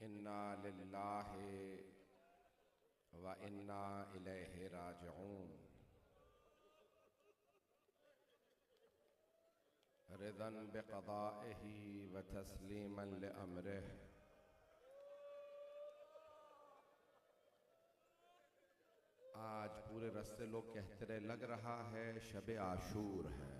इन्ना लिल्लाहि व इन्ना इलैहि राजिऊन। रिदन बिक़दाइही व तस्लीमन लिअम्रिह। आज पूरे रस्ते लोग कहते रहे लग रहा है शब आशूर है।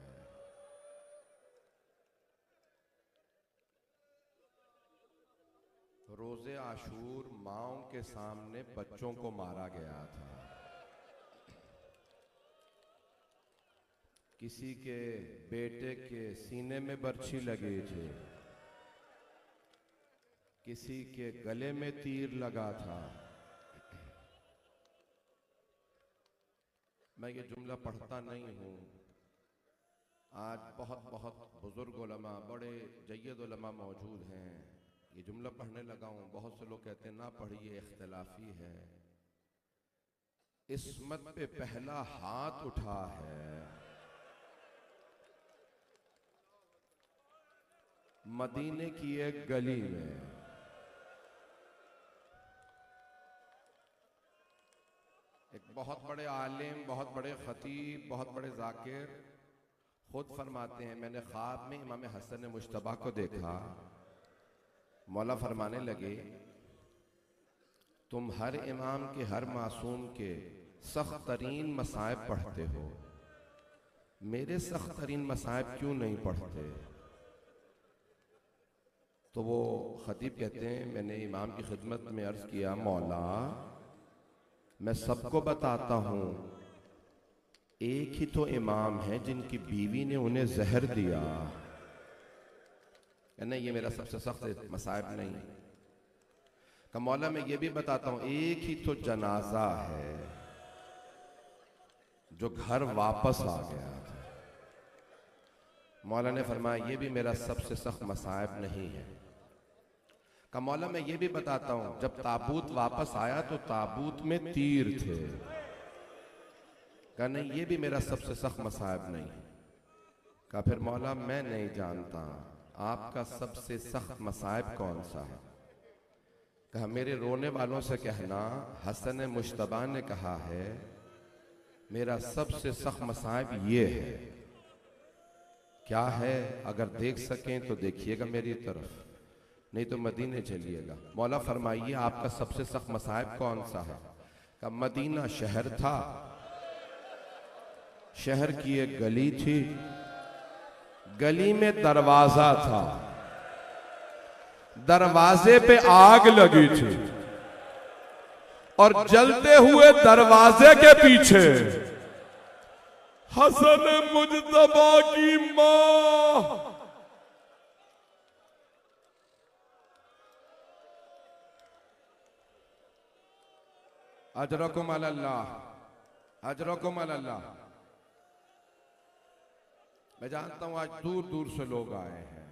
रोज़े आशूर माओं के सामने बच्चों को मारा गया था। किसी के बेटे के सीने में बर्छी लगी थी, किसी के गले में तीर लगा था। मैं ये जुमला पढ़ता नहीं हूँ। आज बहुत बहुत बुजुर्ग उलमा, बड़े जय्यद उलमा मौजूद हैं। ये जुमला पढ़ने लगा हूँ, बहुत से लोग कहते हैं ना पढ़िए, इख्तिलाफी है। इस्मत पे पहला हाथ उठा है मदीने की एक गली में। एक बहुत बड़े आलिम, बहुत बड़े खतीब, बहुत बड़े जाकिर खुद फरमाते हैं, मैंने ख्वाब में इमाम हसन मुश्तबा को देखा। मौला फरमाने लगे, तुम हर इमाम के, हर मासूम के सख्त तरीन मसाइब पढ़ते हो, मेरे सख्त तरीन मसाइब क्यों नहीं पढ़ते? तो वो खतीब कहते हैं, मैंने इमाम की खिदमत में अर्ज किया, मौला मैं सबको बताता हूँ, एक ही तो इमाम है जिनकी बीवी ने उन्हें जहर दिया। नहीं, ये मेरा सबसे सख्त मसाइब नहीं। का मौला मैं ये भी बताता हूँ, एक ही तो जनाजा है जो घर वापस आ गया था। मौला ने फरमाया ये भी मेरा सबसे सख्त मसाइब नहीं है। का मौला मैं ये भी बताता हूँ, जब ताबूत वापस आया तो ताबूत में तीर थे। का नहीं, ये भी मेरा सबसे सख्त मसाइब नहीं। का फिर मौला मैं नहीं जानता आपका सबसे सख्त मसाइब कौन सा है? कहा मेरे रोने वालों से कहना, हसन मुश्तबा ने कहा है मेरा सबसे सख्त मसाइब ये है। क्या है? अगर देख सकें तो देखिएगा मेरी तरफ, नहीं तो मदीने चलिएगा। मौला फरमाइए आपका सबसे सख्त मसाइब कौन सा है? का मदीना शहर था, शहर की एक गली थी, गली में दरवाजा था, दरवाजे पे आग लगी थी और जलते हुए दरवाजे के पीछे हसन मुज्तबा की मां अजरकुम अल्लाह, अजरकुम अल्लाह। मैं जानता हूं आज दूर दूर से लोग आए हैं।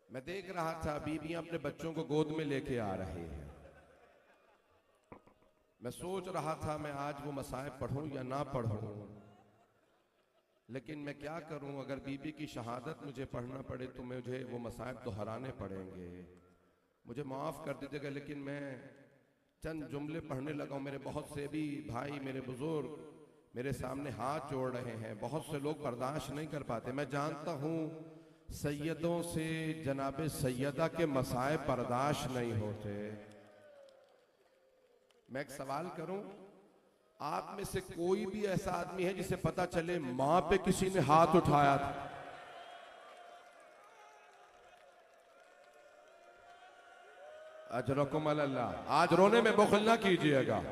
मैं देख रहा था बीबियां अपने बच्चों को गोद में लेके आ रही हैं। मैं सोच रहा था मैं आज वो मसाइब पढ़ूं या ना पढ़ूं, लेकिन मैं क्या करूं, अगर बीबी की शहादत मुझे पढ़ना पड़े तो मुझे वो मसाइब दोहराने पड़ेंगे। मुझे माफ कर दीजिएगा, लेकिन मैं चंद जुमले पढ़ने लगा हूं। मेरे बहुत से भी भाई, मेरे बुजुर्ग मेरे सामने हाथ जोड़ रहे हैं। बहुत से लोग बर्दाश्त नहीं कर पाते। मैं जानता हूं सैयदों से जनाबे सैयदा के मसाइब बर्दाश्त नहीं होते। मैं एक सवाल करूं, आप में से कोई भी ऐसा आदमी है जिसे पता चले मां पे किसी ने हाथ उठाया था? अजरकुम अल्लाह। आज रोने में बुखल ना कीजिएगा।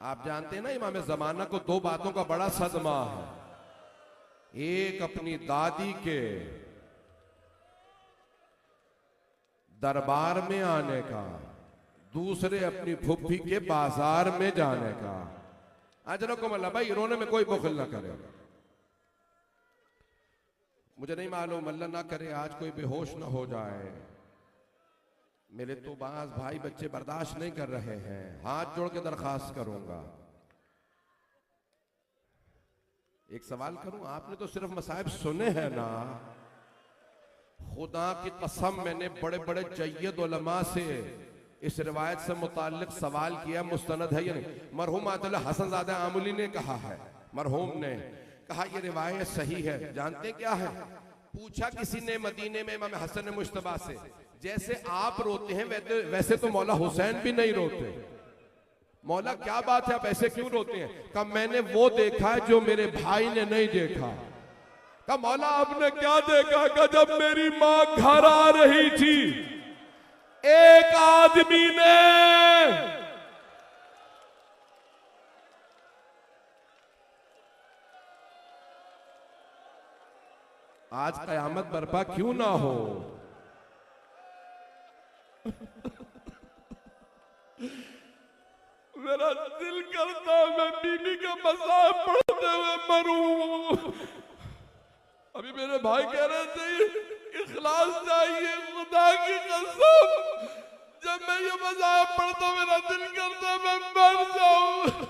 आप जानते हैं ना, इमाम ज़माना को दो बातों का बड़ा सदमा है। एक अपनी दादी के दरबार में आने का, दूसरे अपनी फुफ्फी के बाजार में जाने का। अजरकुम अल्लाह। भाई रोने में कोई बुखल ना करे। मुझे नहीं मालूम, अल्लाह ना करे आज कोई बेहोश ना हो जाए। मेरे तो बाज भाई बच्चे बर्दाश्त नहीं कर रहे हैं। हाथ जोड़ के दरखास्त करूंगा, एक सवाल करूं, आपने तो सिर्फ मसाइब सुने हैं ना, खुदा की कसम मैंने बड़े बड़े जय्यद उलमा से इस रिवायत से मुताल्लिक सवाल किया, मुस्तनद है या नहीं। मरहूम आदिल हसनज़ादा आमुली ने कहा है, मरहूम ने कहा ये रिवायत सही है। जानते क्या है? पूछा किसी ने मदीने में इमाम हसन मुश्तबा से, जैसे आप रोते हैं वैसे तो मौला हुसैन भी नहीं रोते। मौला क्या बात है, आप ऐसे क्यों रोते हैं? कहा मैंने वो देखा जो मेरे भाई ने नहीं देखा। कहा मौला आपने क्या देखा? कहा जब मेरी मां घर आ रही थी, एक आदमी ने आज कयामत बर्पा क्यों ना हो, मेरा दिल करता मैं बीबी का मज़ाक पढ़ते हुए मरूं। अभी मेरे भाई कह रहे थे इखलास चाहिए, खुदा की कसम जब मैं ये मज़ाक पढ़ता मेरा दिल करता मैं मर जाऊं।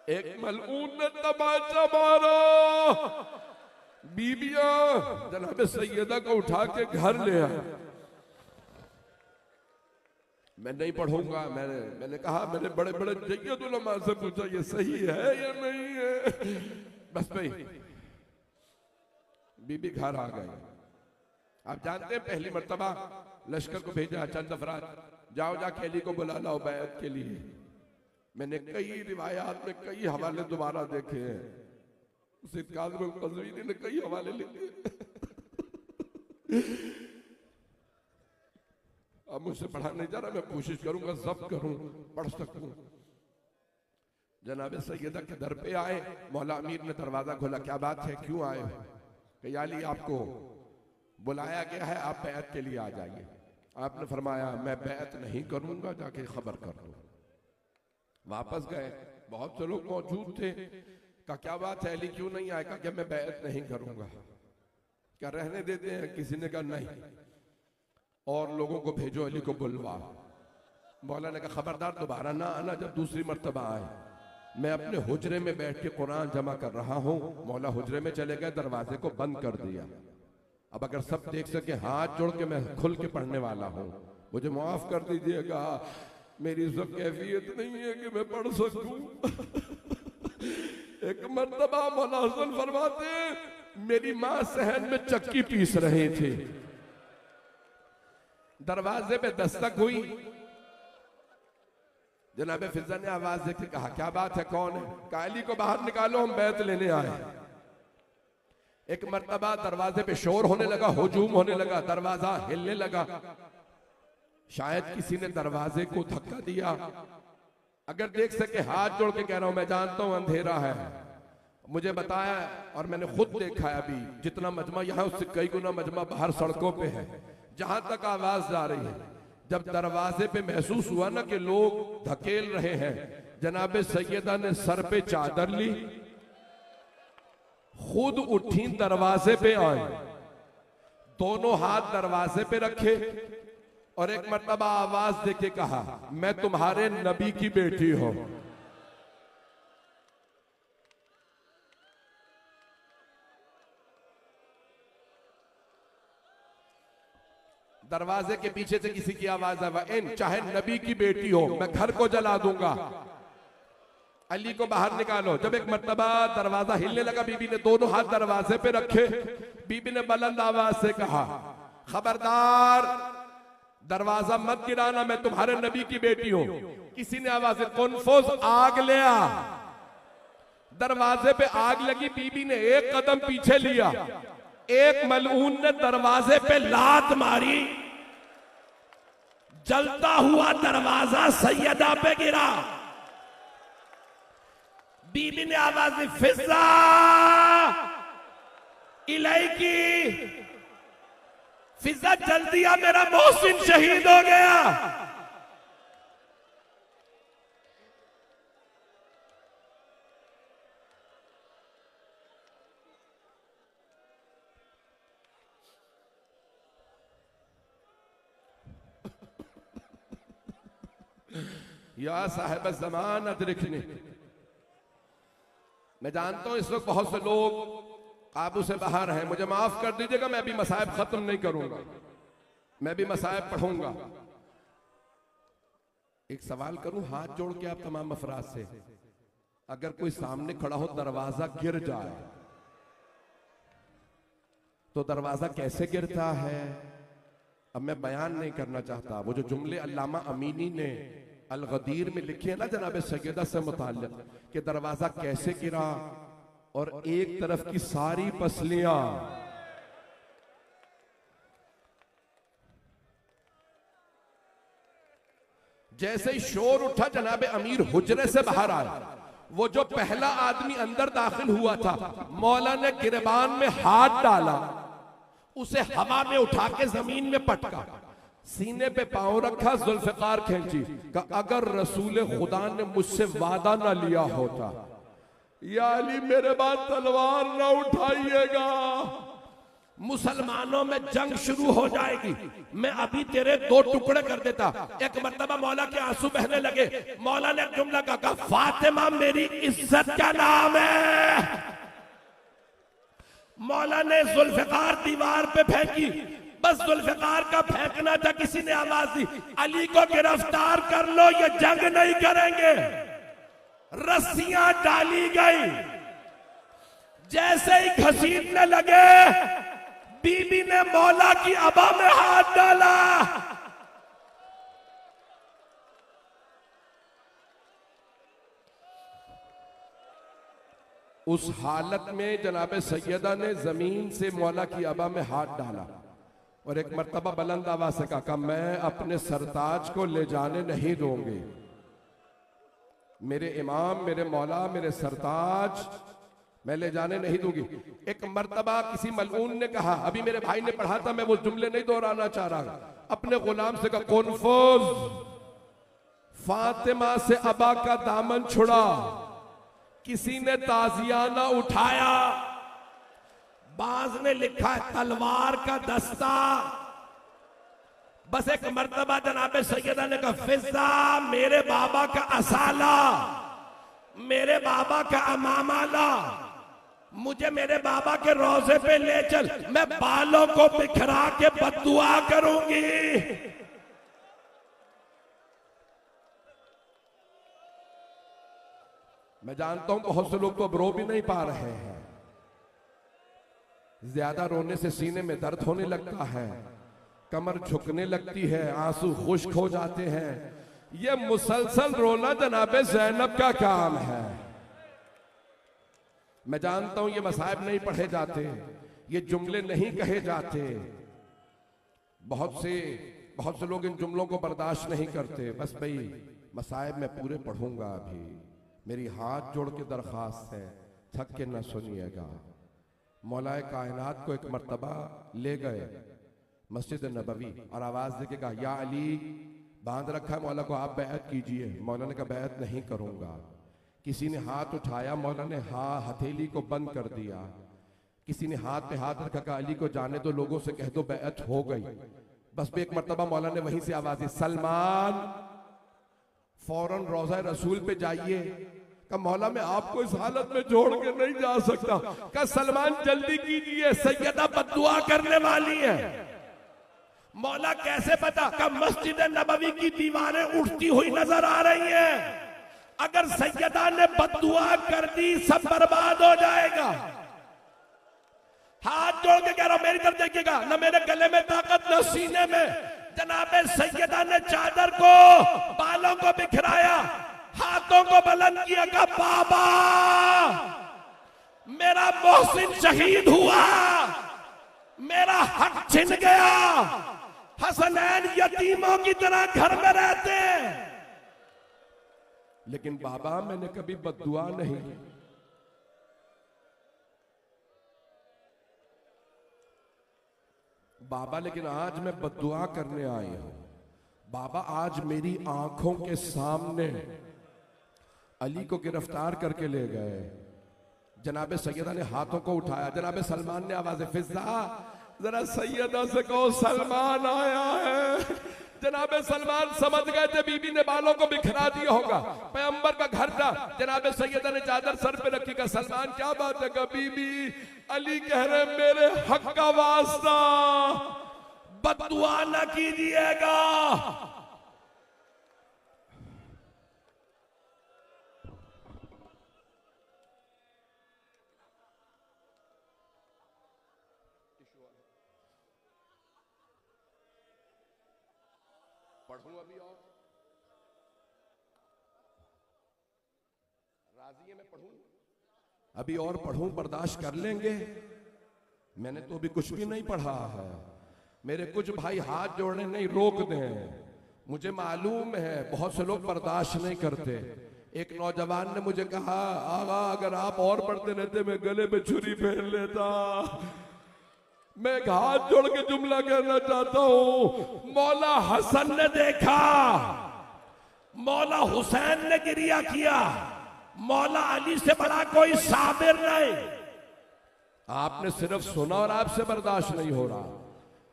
एक मलऊन ने तमाचा मारा, बीबियां जनाब सैयदा को उठा के घर ले आए। मैं नहीं पढ़ूंगा, मैंने कहा, मैंने बड़े बड़े जय्यद उलमा से पूछा ये सही है या नहीं है। बस भाई बीबी घर आ गई। आप जानते हैं पहली मर्तबा लश्कर को भेजा चंद अफराद, जाओ जाके अली को बुला लाओ बैत के लिए। मैंने कई रिवायात में कई हवाले दोबारा देखे हैं, उस काज़िम क़ज़वीनी ने कई हवाले लिखे। अब मुझसे पढ़ा नहीं जा रहा, मैं कोशिश करूंगा सब करूं, पढ़ सकूं। जनाब सैयदा के दर पे आए, मौला अमीर ने दरवाजा खोला, क्या बात है, क्यों आए? कि अली आपको बुलाया गया है, आप बैत के लिए आ जाइए। आपने फरमाया मैं बैत नहीं करूंगा, जाके खबर कर दो। वापस गए, बहुत से लोग मौजूद थे। का क्या बात है अली क्यों नहीं आएगा? क्या मैं बैत नहीं करूंगा, क्या रहने देते हैं? किसी ने कहा नहीं, और लोगों को भेजो अली को बुलवा। मौला ने कहा खबरदार दोबारा ना आना, जब दूसरी मर्तबा आए। मैं अपने हुजरे में बैठ के कुरान जमा कर रहा हूँ। मौला हुजरे में चले गए, दरवाजे को बंद कर दिया। अब अगर सब देख सके, हाथ जोड़ के मैं खुल के पढ़ने वाला हूँ, मुझे माफ कर दीजिएगा, मेरी सब कैफियत नहीं है कि मैं पढ़ सकूं। एक मर्तबा मौला हसन फरमाते मेरी मां सहन में चक्की पीस रही थी, दरवाजे पे दस्तक हुई। जनाब फिजा ने आवाज देके कहा क्या बात है, कौन है? काली को बाहर निकालो, हम बैत लेने आए। एक मर्तबा दरवाजे पे शोर होने लगा, हुजूम होने लगा, दरवाजा हिलने लगा। शायद किसी ने दरवाजे को धक्का दिया। अगर देख सके हाथ जोड़ के कह रहा हूं, मैं जानता हूं अंधेरा है, मुझे बताया और मैंने खुद देखा है, अभी जितना मजमा यहाँ उससे कई गुना मजमा बाहर सड़कों पे है, जहां तक आवाज जा रही है। जब दरवाजे पे महसूस हुआ ना कि लोग धकेल रहे हैं, जनाबे सैयदा ने सर पे चादर ली, खुद उठी, दरवाजे पे आए, दोनों हाथ दरवाजे पे रखे और एक मर्तबा आवाज देके कहा मैं तुम्हारे नबी की बेटी हूं। दरवाजे के पीछे से किसी की आवाज है, चाहे नबी की बेटी हो मैं घर को जला दूंगा, अली को बाहर निकालो। जब एक मर्तबा दरवाजा हिलने लगा, बीबी ने दोनों हाथ दरवाजे पे रखे, बीबी ने बुलंद आवाज से कहा खबरदार दरवाजा मत गिराना, मैं तुम्हारे नबी की बेटी हूं। किसी ने आवाज कौनफोस आग ले आ। दरवाजे पे आग लगी, बीबी ने एक कदम पीछे लिया, एक मलऊन ने दरवाजे पे लात मारी, जलता हुआ दरवाजा सैयदा पे गिरा। बीबी ने आवाज दी फिजा इलाइकी, फिजा जल्दी आ, मेरा मोहसिन शहीद हो गया। या साहिब ज़मान अदरिकनी। मैं जानता हूं इस वक्त बहुत से लोग काबू से बाहर हैं, मुझे माफ कर दीजिएगा, मैं भी मसाइब खत्म नहीं करूंगा, मैं भी मसाइब पढ़ूंगा। एक सवाल करूं हाथ जोड़ के आप तमाम अफराद से, अगर कोई सामने खड़ा हो दरवाजा गिर जाए तो दरवाजा कैसे गिरता है? अब मैं बयान नहीं करना चाहता, वो जो जुमले अल्लामा अमीनी ने अल गदीर में लिखे हैं ना जनाब सैयदा से मुताल्लिक कि दरवाजा कैसे गिरा और एक तरफ की सारी पसलियां जैसे ही शोर उठा जनाब अमीर हुजरे से बाहर आया, वो जो पहला आदमी अंदर दाखिल हुआ था मौला ने गिरबान में हाथ डाला, उसे हवा में उठा के जमीन में पटका, सीने पे पांव रखा, जुल्फकार खींची, का अगर रसूल खुदा ने मुझसे वादा ना लिया होता या अली मेरे बाद तलवार ना उठाइएगा, मुसलमानों में जंग शुरू हो जाएगी, मैं अभी तेरे 2 टुकड़े कर देता। एक मर्तबा मौला के आंसू बहने लगे, मौला ने एक जुमला कहा, फातिमा मेरी इज्जत का नाम है। मौला ने जुल्फकार दीवार पे फेंकी, बस जुल्फकार का फेंकना था, किसी ने आवाज दी, अली को गिरफ्तार कर लो, ये जंग नहीं करेंगे। रस्सियां डाली गई, जैसे ही घसीटने लगे बीबी ने मौला की अबा में हाथ डाला। उस हालत में जनाब सैयदा ने जमीन से मौला की अबा में हाथ डाला और एक मर्तबा बुलंद आवाज से कहा, मैं अपने सरताज को ले जाने नहीं दूंगी, मेरे इमाम, मेरे मौला, मेरे सरताज मैं ले जाने नहीं दूंगी। एक मर्तबा किसी मलऊन ने कहा, अभी मेरे भाई ने पढ़ा था, मैं वो जुमले नहीं दोहराना चाह रहा, अपने गुलाम से कहा, कुनफुज फातिमा से अबा का दामन छुड़ा, किसी ने ताजियाना उठाया, बाज ने लिखा है तलवार का दस्ता। बस एक मर्तबा जनाब सैयदा ने कहा, फिजा मेरे बाबा का असाला, मेरे बाबा का अमामाला, मुझे मेरे बाबा के रोजे पे ले चल, मैं बालों को बिखरा के बद्दुआ करूंगी। मैं जानता हूं बहुत से लोग तो अब रो भी नहीं पा रहे हैं, ज्यादा रोने से सीने में दर्द होने लगता है, कमर झुकने लगती है, आंसू खुश्क हो जाते हैं। ये मुसलसल रोना जनाबे ज़ैनब का काम है। मैं जानता हूं ये मसाइब नहीं पढ़े जाते, ये जुमले नहीं कहे जाते, बहुत से लोग इन जुमलों को बर्दाश्त नहीं करते। बस भाई मसाइब मैं पूरे पढ़ूंगा, अभी मेरी हाथ जोड़ के दरख्वास्त है, थक के न सुनिएगा। मौलाए कायनात को एक मर्तबा ले गए मस्जिद नबवी और आवाज देके कहा, या अली, बांध रखा है मौला को, आप बैत कीजिए। मौला ने कहा, बैत नहीं करूंगा। किसी ने हाथ उठाया, मौला ने हथेली को बंद कर दिया। किसी ने हाथ पे हाथ रखा, कहा अली को जाने दो, लोगों से कह दो बैत हो गई। बस एक मर्तबा मौला ने वहीं से आवाज दी, सलमान फौरन रोज़ा रसूल पे जाइए। का मौला मैं आपको इस हालत में छोड़ के नहीं जा सकता। का सलमान जल्दी कीजिए, सैयदा बद्दुआ करने वाली है। मौला कैसे पता? का मस्जिद नबवी की दीवारें उठती हुई नजर आ रही हैं। अगर सैयदा ने बद्दुआ कर दी सब बर्बाद हो जाएगा। हाथ जोड़ के कह रहा हूं, मेरी तरफ देखिएगा, न मेरे गले में ताकत न सीने में। जनाबे सैयदा ने चादर को, बालों को बिखराया, हाथों को बुलंद किया, का बाबा मेरा मोहसिन शहीद हुआ, मेरा हक छिन गया। हसनैन यतीमों की तरह घर में रहते हैं, लेकिन बाबा मैंने कभी बद्दुआ नहीं की। बाबा लेकिन आज मैं बद्दुआ करने आई हूं। बाबा आज मेरी आंखों के सामने अली को गिरफ्तार करके ले गए। जनाबे सैयदा ने हाथों को उठाया। जनाबे सलमान ने आवाज, फिजा जरा सैयदा से कहो सलमान आया है। जनाबे सलमान समझ गए थे बीबी ने बालों को बिखरा दिया होगा, पैगंबर का घर था। जनाबे सैयदा ने चादर सर पे रखी, का सलमान क्या बात है? का बीबी अली कह रहे मेरे हक का वास्ता बद्दुआ न कीजिएगा। पढ़ूं अभी और राजी है मैं पढ़ूं अभी और पढ़ूं? बर्दाश्त कर लेंगे? मैंने तो अभी कुछ भी नहीं पढ़ा है। मेरे कुछ भाई हाथ जोड़ने नहीं रोक दें। मुझे मालूम है बहुत से लोग बर्दाश्त नहीं करते। एक नौजवान ने मुझे कहा आगा अगर आप और पढ़ते रहते मैं गले में छुरी पहन लेता। मैं एक हाथ जोड़ के जुमला कहना चाहता हूं, मौला हसन ने देखा, मौला हुसैन ने गिरिया किया, मौला अली से बड़ा कोई साबिर नहीं। आपने सिर्फ सुना और आपसे बर्दाश्त नहीं हो रहा।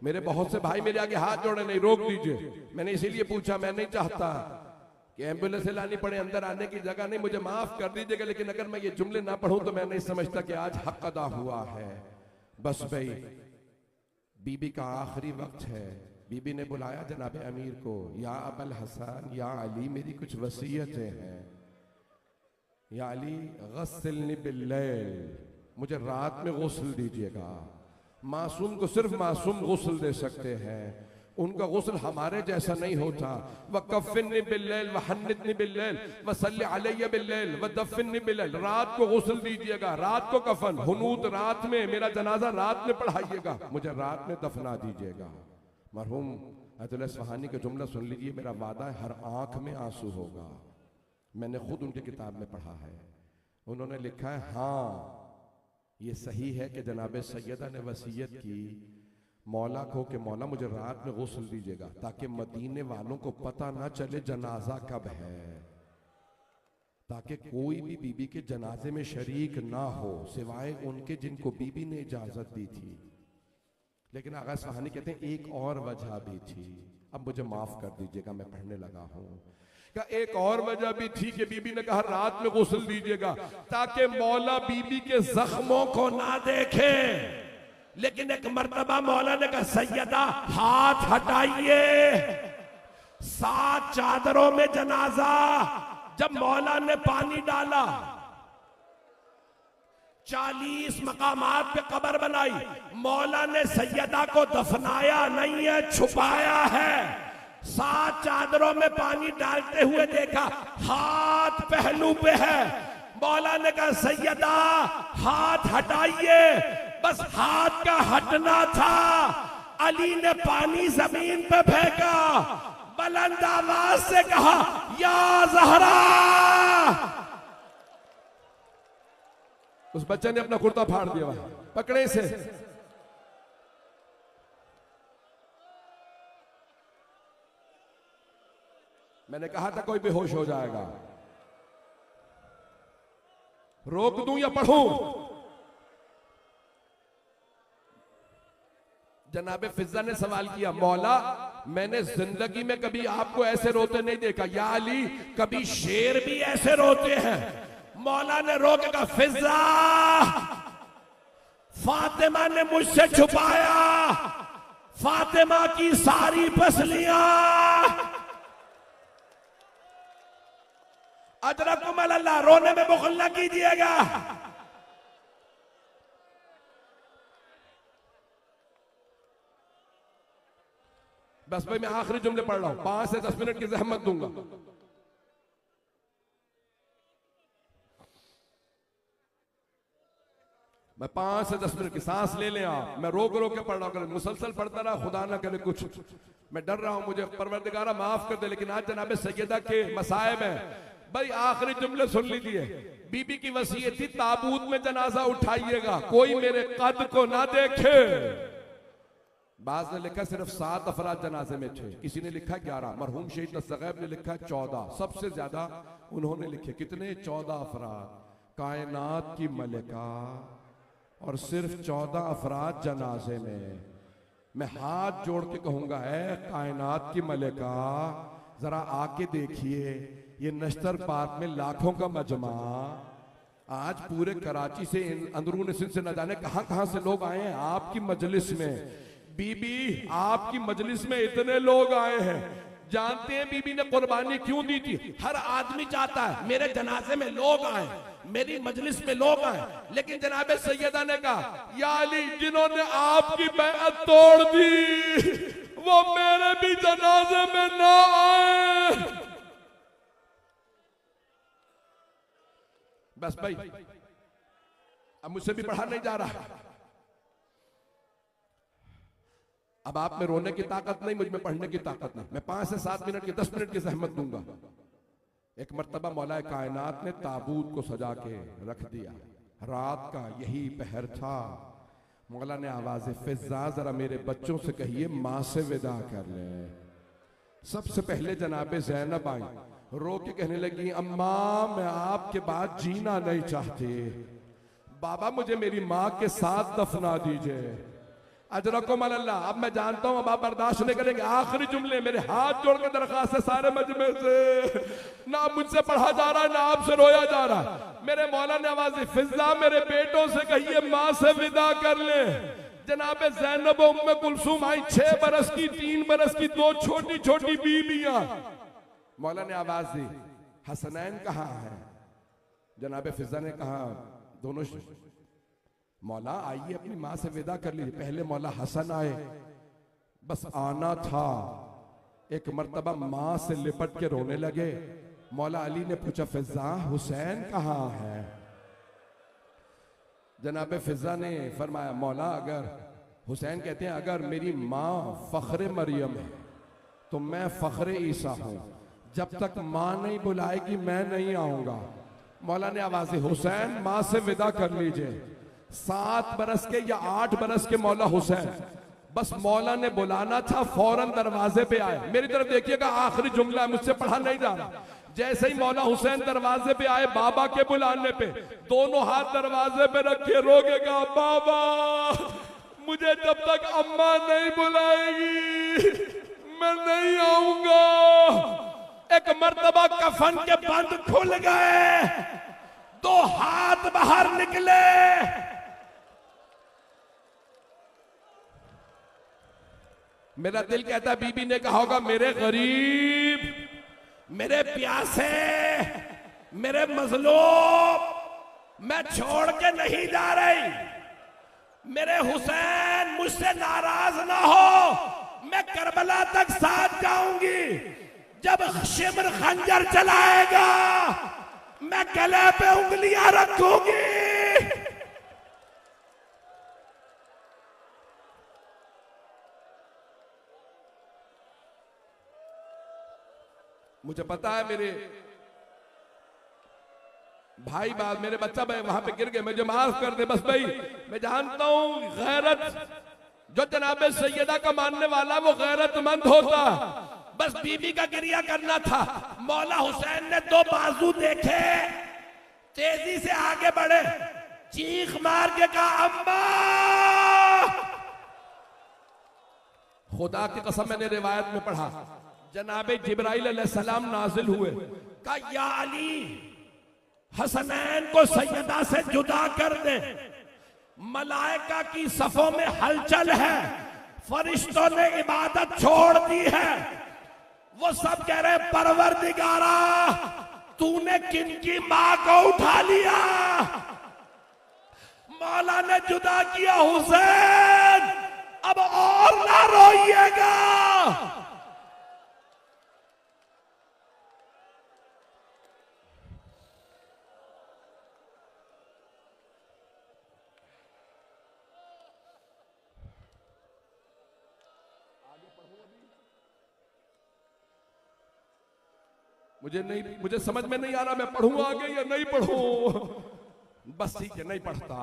मेरे बहुत से भाई मेरे आगे हाथ जोड़े नहीं, रोक दीजिए। मैंने इसीलिए पूछा, मैं नहीं चाहता कि एम्बुलेंस लानी पड़े, अंदर आने की जगह नहीं, मुझे माफ कर दीजिएगा, लेकिन अगर मैं ये जुमले ना पढ़ूं तो मैं नहीं समझता कि आज हक अदा हुआ है। बस भाई बीबी का आखिरी वक्त है। बीबी ने बुलाया जनाब अमीर को, या अबल हसन या अली मेरी कुछ वसीयतें हैं। या अली गस्सिलनी बिल्लैल, मुझे रात में गुस्ल दीजिएगा। मासूम को सिर्फ मासूम गुस्ल दे सकते हैं, उनका गुस्ल हमारे जैसा नहीं होता। वकफ़िनी बिल्लैल वहन्नितनी बिल्लैल वसल्ली अलैया बिल्लैल वदफ़िनी बिल्लैल, रात को गुस्ल दीजिएगा, रात को कफन, हुनूत रात में, मेरा जनाजा रात में पढ़ाइएगा, मुझे रात में दफना दीजिएगा। मरहूम अयतुल्लाह अस्फ़हानी का जुमला सुन लीजिए, मेरा वादा है हर आंख में आंसू होगा। मैंने खुद उनकी किताब में पढ़ा है। उन्होंने लिखा है हाँ ये सही है कि जनाब सैयदा ने वसीयत की मौला को कि मौला मुझे रात में गुस्ल दीजिएगा, ताकि मदीने वालों को पता ना चले जनाजा कब है, ताकि कोई भी बीबी के जनाजे में शरीक ना हो सिवाय उनके जिनको बीबी ने इजाजत दी थी। लेकिन आगा सहानी कहते हैं एक और वजह भी थी। अब मुझे माफ कर दीजिएगा, मैं पढ़ने लगा हूं। एक और वजह भी थी कि बीबी ने कहा रात में गुस्ल दीजिएगा ताकि मौला बीबी के जख्मों को ना देखे। लेकिन एक मर्तबा मौला ने कहा सैयदा हाथ हटाइए। 7 चादरों में जनाजा, जब मौला ने पानी डाला, 40 मकामात पे कब्र बनाई, मौला ने सैयदा को दफनाया नहीं है, छुपाया है। 7 चादरों में पानी डालते हुए देखा, हाथ पहलू पे है। मौला ने कहा सैयदा हाथ हटाइए। बस हाथ का हटना था, अली ने पानी जमीन पे फेंका, बुलंद आवाज से कहा या ज़हरा। उस बच्चे ने अपना कुर्ता फाड़ दिया पकड़े से। मैंने कहा था कोई बेहोश हो जाएगा। रोक दूं या पढ़ूं? जनाबे फिजा ने सवाल किया, मौला मैंने जिंदगी में कभी आपको ऐसे रोते नहीं देखा। या अली कभी शेर भी ऐसे रोते हैं? मौला ने रोक कहा फिजा, फातिमा ने मुझसे छुपाया फातिमा की सारी पसलियां। अजरकुम अल्लाह, रोने में बुखल न कीजिएगा। बस भाई मैं आखिरी जुमले पढ़ रहा हूं, 5 से 10 मिनट की जहमत दूंगा। मैं 5 से 10 मिनट की सांस ले लें आप। मैं रोक रोक के पढ़ रहा हूं, मुसलसल पढ़ता रहा, खुदा ना करे कुछ। मैं डर रहा हूं, मुझे परवरदिगारा माफ कर दे। लेकिन आज जनाब सैयदा के मसाइब है भाई। आखिरी जुमले सुन लीजिए। बीबी की वसीयत थी ताबूत में जनाजा उठाइएगा, कोई मेरे कद को ना देखे। बाज ने लिखा सिर्फ 7 अफराद जनाजे में थे, किसी ने लिखा 11। मरहूम शहीद नसगैब ने लिखा 14। सबसे ज्यादा उन्होंने लिखे कितने? 14 अफराद। कायनात की मलिका और सिर्फ 14 अफराद जनाजे में। मैं हाथ जोड़ के कहूंगा, ऐ कायनात की मलिका, जरा आके देखिए ये नश्तर पार्क में लाखों का मजमा, आज पूरे कराची से अंदरून सिंध से न जाने कहां कहां से लोग आए हैं आपकी मजलिस में। बीबी आपकी मजलिस में इतने लोग आए हैं, जानते हैं बीबी ने कुर्बानी क्यों दी थी? हर आदमी चाहता है मेरे जनाजे में लोग आए, मेरी मजलिस में लोग आए, लेकिन जनाबे सैयदा ने कहा, या अली, जिन्होंने आपकी बैअत तोड़ दी वो मेरे भी जनाजे में ना आए। बस भाई, अब मुझसे भी पढ़ा नहीं जा रहा। अब आप में रोने की ताकत नहीं, मुझ में पढ़ने की ताकत नहीं। मैं 5 से 7 मिनट की 10 मिनट की जहमत दूंगा। एक मर्तबा मौलाए कायनात ने ताबूत को सजा के रख दिया, रात का यही पहर था। मौला ने आवाज़ फिजा, जरा मेरे बच्चों से कहिए माँ से विदा कर ले। सबसे पहले जनाबे ज़ैनब आई, रो के कहने लगी, अम्मा मैं आपके बाद जीना नहीं चाहती, बाबा मुझे मेरी माँ के साथ दफना दीजिए। अजरकुम अल्लाह। अब मैं जानता हूं अब आप बर्दाश्त नहीं करेंगे, आखिरी जुमले मेरे हाथ जोड़ के दरखास्त है सारे मजमे से, ना मुझसे पढ़ा जा रहा है ना आपसे रोया जा रहा। मेरे मौला ने आवाज़, फिजा मेरे बेटों से कहिए माँ से विदा कर ले। जनाबे ज़ैनब उम्मे कुलसूम आई, 6 बरस की, 3 बरस की, 2 छोटी छोटी बीबियां। मौला ने आवाज दी, हसनैन कहाँ है? जनाबे फिजा ने कहा, दोनों। मौला आइए अपनी माँ से विदा कर लीजिए। पहले मौला हसन आए, बस आना था, एक मर्तबा माँ से लिपट के रोने लगे। मौला अली ने पूछा, फिजा हुसैन कहाँ है? जनाबे फिजा ने फरमाया, मौला अगर हुसैन कहते हैं अगर मेरी माँ फख्रे मरियम है तो मैं फख्रे ईसा हूं, जब तक माँ नहीं बुलाएगी मैं नहीं आऊंगा। मौला ने आवाज दी, हुसैन माँ से विदा कर लीजिए। 7 बरस के या 8 बरस के मौला हुसैन, बस मौला ने बुलाना था, फौरन दरवाजे पे आए। मेरी तरफ देखिएगा, आखिरी जुमला है, मुझसे पढ़ा नहीं जा रहा। जैसे ही मौला हुसैन दरवाजे पे आए, बाबा के बुलाने पे, दोनों हाथ दरवाजे पे रखे रोकेगा, बाबा मुझे जब तक अम्मा नहीं बुलाएगी मैं नहीं आऊंगा। एक मर्तबा कफन के बंद खुल गए, 2 हाथ बाहर निकले। मेरा दिल कहता है बीबी ने कहा होगा, मेरे गरीब, मेरे प्यासे, मेरे मजलूम, मैं छोड़ के नहीं जा रही। मेरे हुसैन मुझसे नाराज ना हो, मैं करबला तक साथ जाऊंगी। जब शिमर खंजर चलाएगा मैं गले पे उंगलियां रखूंगी। मुझे पता है मेरे भाई बात, मेरे बच्चा भाई वहां पे गिर गए, मुझे माफ कर दे। बस भाई मैं जानता हूं गैरत, जो जनाबे सैयदा का मानने वाला वो गैरतमंद होता। बस बीबी का गिरिया करना था। मौला हुसैन ने 2 बाजू देखे, तेजी से आगे बढ़े, चीख मार के कहा, अम्मा। खुदा की कसम मैंने रिवायत में पढ़ा, जनाबे जिब्राइल अलैहिस्सलाम नाजिल हुए, कहा या अली हसनैन को सैयदा से जुदा कर दे। मलाइका की सफों में हलचल है, फरिश्तों ने इबादत छोड़ दी है। वो सब कह रहे परवरदिगारा तूने किनकी मां को उठा लिया। मौला ने जुदा किया, हुसैन अब और ना रोइएगा। मुझे समझ में नहीं आ रहा मैं पढ़ूं आगे या नहीं पढ़ूं। बस ठीक है, नहीं पढ़ता।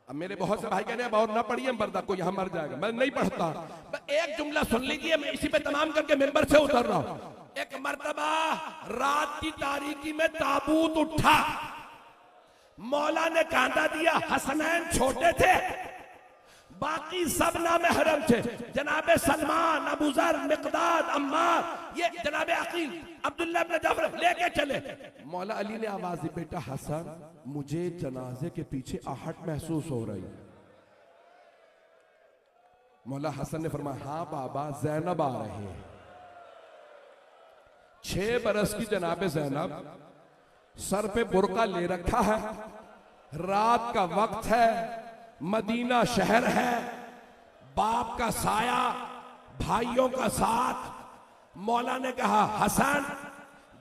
अब मेरे बहुत से भाई कहने अब और ना पढ़िए बर्दा कोई यहां मर जाएगा, मैं नहीं पढ़ता। एक जुमला सुन लीजिए, मैं इसी पे तमाम करके मेंबर से उतर रहा हूं। एक मर्तबा रात की तारीकी में ताबूत उठा, मौला ने कांधा दिया। हसनैन छोटे थे, बाकी सब नामहरम थे। जनाबे सलमान, अबू ज़र, मिक़दाद, अम्मार, ये जनाबे अकील, अब्दुल्लाह इब्न जाफर लेके चले। मौला अली ने आवाज दी, बेटा हसन, मुझे जनाजे के पीछे आहट महसूस हो रही। मौला हसन ने फरमाया, हाँ बाबा, ज़ैनब आ रहे हैं। 6 बरस की जनाबे ज़ैनब, सर पे बुर्का ले रखा है, रात का वक्त है, मदीना शहर है, बाप का साया, भाइयों का साथ। मौला ने कहा, हसन,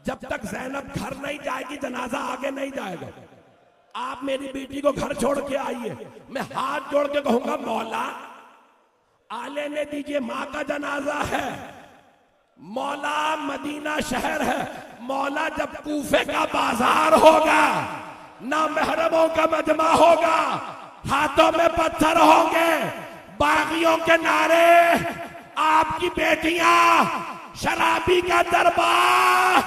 जब तक ज़ैनब घर नहीं जाएगी जनाजा आगे नहीं जाएगा। आप मेरी बेटी को घर छोड़ के आइए। मैं हाथ जोड़ के कहूंगा, मौला आले ने दीजिए, मां का जनाजा है। मौला मदीना शहर है। मौला जब कूफे का बाजार होगा, ना महरमों का मजमा होगा, हाथों में पत्थर होंगे, बागियों के नारे, आपकी बेटियां, शराबी का दरबार,